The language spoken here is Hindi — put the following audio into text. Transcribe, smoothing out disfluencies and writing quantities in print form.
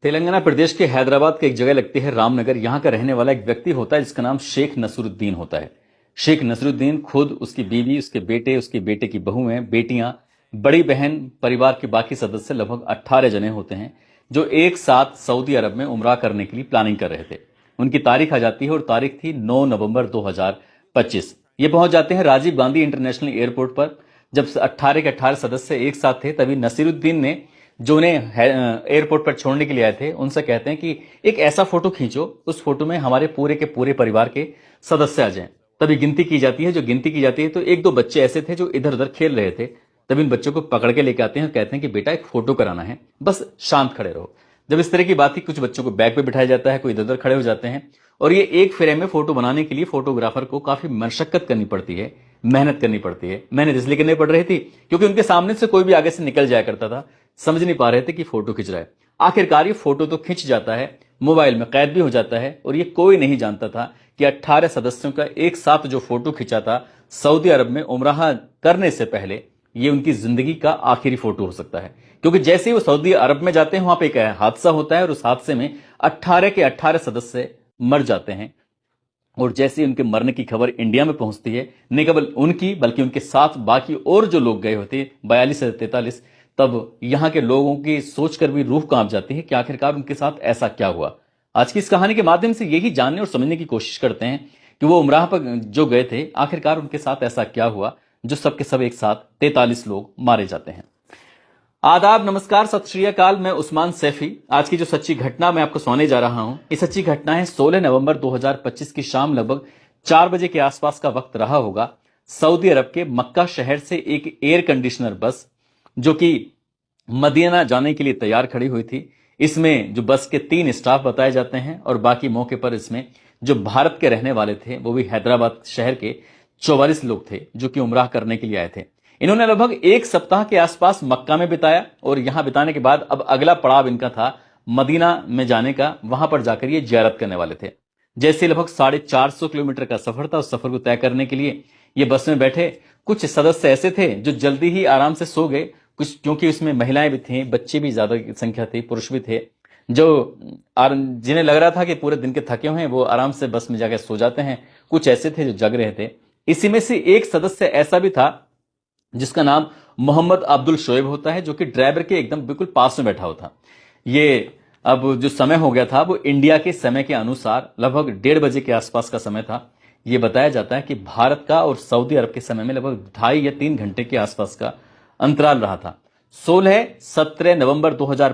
तेलंगाना प्रदेश के हैदराबाद की एक जगह लगती है रामनगर। यहां का रहने वाला एक व्यक्ति होता है जिसका नाम शेख नसरुद्दीन होता है। शेख नसरुद्दीन खुद, उसकी बीवी, उसके बेटे, उसके बेटे की बहुएं, बेटियां, बड़ी बहन, परिवार के बाकी सदस्य लगभग 18 जने होते हैं जो एक साथ सऊदी अरब में उमरा करने के लिए प्लानिंग कर रहे थे। उनकी तारीख आ जाती है और तारीख थी 9 नवंबर 2025। ये पहुंच जाते हैं राजीव गांधी इंटरनेशनल एयरपोर्ट पर। जब 18 के 18 सदस्य एक साथ थे तभी नसीरुद्दीन ने, जो उन्हें एयरपोर्ट पर छोड़ने के लिए आए थे, उनसे कहते हैं कि एक ऐसा फोटो खींचो, उस फोटो में हमारे पूरे के पूरे परिवार के सदस्य आ जाएं। तभी गिनती की जाती है। जो गिनती की जाती है तो एक दो बच्चे ऐसे थे जो इधर उधर खेल रहे थे। तभी इन बच्चों को पकड़ के लेके आते हैं और कहते हैं कि बेटा एक फोटो कराना है, बस शांत खड़े रहो। जब इस तरह की बात थी, कुछ बच्चों को बैग पे बिठाया जाता है, कोई इधर उधर खड़े हो जाते हैं। और ये एक फ्रेम में फोटो बनाने के लिए फोटोग्राफर को काफी मशक्कत करनी पड़ती है, मेहनत करनी पड़ती है। मेहनत इसलिए करनी पड़ रही थी क्योंकि उनके सामने से कोई भी आगे से निकल जाया करता था, समझ नहीं पा रहे थे कि फोटो खिंच रहा है। आखिरकार ये फोटो तो खिंच जाता है, मोबाइल में कैद भी हो जाता है। और ये कोई नहीं जानता था कि 18 सदस्यों का एक साथ जो फोटो खिंचा था सऊदी अरब में उमराह करने से पहले, ये उनकी जिंदगी का आखिरी फोटो हो सकता है। क्योंकि जैसे ही वो सऊदी अरब में जाते हैं वहां पे एक हादसा होता है और उस हादसे में 18 के 18 सदस्य मर जाते हैं। और जैसे ही उनके मरने की खबर इंडिया में पहुंचती है, न केवल उनकी बल्कि उनके साथ बाकी और जो लोग गए होते 42 से 43, तब यहां के लोगों की सोचकर भी रूह कांप जाती है कि आखिरकार उनके साथ ऐसा क्या हुआ। आज की इस कहानी के माध्यम से यही जानने और समझने की कोशिश करते हैं कि वो उमराह पर जो गए थे, आखिरकार उनके साथ ऐसा क्या हुआ जो सबके सब एक साथ 43 लोग मारे जाते हैं। आदाब, नमस्कार, सत श्री अकाल। मैं उस्मान सैफी। आज की जो सच्ची घटना मैं आपको सुनाने जा रहा हूं, ये सच्ची घटना है 16 नवंबर 2025 की शाम लगभग 4 बजे के आसपास का वक्त रहा होगा। सऊदी अरब के मक्का शहर से एक एयर कंडीशनर बस, जो कि मदीना जाने के लिए तैयार खड़ी हुई थी। इसमें जो बस के 3 स्टाफ बताए जाते हैं और बाकी मौके पर इसमें जो भारत के रहने वाले थे, वो भी हैदराबाद शहर के 44 लोग थे जो कि उमराह करने के लिए आए थे। इन्होंने लगभग 1 सप्ताह के आसपास मक्का में बिताया और यहां बिताने के बाद अब अगला पड़ाव इनका था मदीना में जाने का। वहां पर जाकर ये जियारत करने वाले थे। जैसे लगभग 450 किलोमीटर का सफर था, उस सफर को तय करने के लिए ये बस में बैठे। कुछ सदस्य ऐसे थे जो जल्दी ही आराम से सो गए, कुछ क्योंकि उसमें महिलाएं भी थी, बच्चे भी ज्यादा संख्या थी, पुरुष भी थे, जो जिन्हें लग रहा था कि पूरे दिन के थके हुए हैं वो आराम से बस में जाकर सो जाते हैं। कुछ ऐसे थे जो जग रहे थे। इसी में से एक सदस्य ऐसा भी था जिसका नाम मोहम्मद अब्दुल शोएब होता है, जो कि ड्राइवर के एकदम बिल्कुल पास में बैठा हुआ था। ये अब जो समय हो गया था वो इंडिया के समय के अनुसार लगभग 1:30 बजे के आसपास का समय था। ये बताया जाता है कि भारत का और सऊदी अरब के समय में लगभग 2.5 या 3 घंटे के आसपास का अंतराल रहा था। 17 नवंबर 2000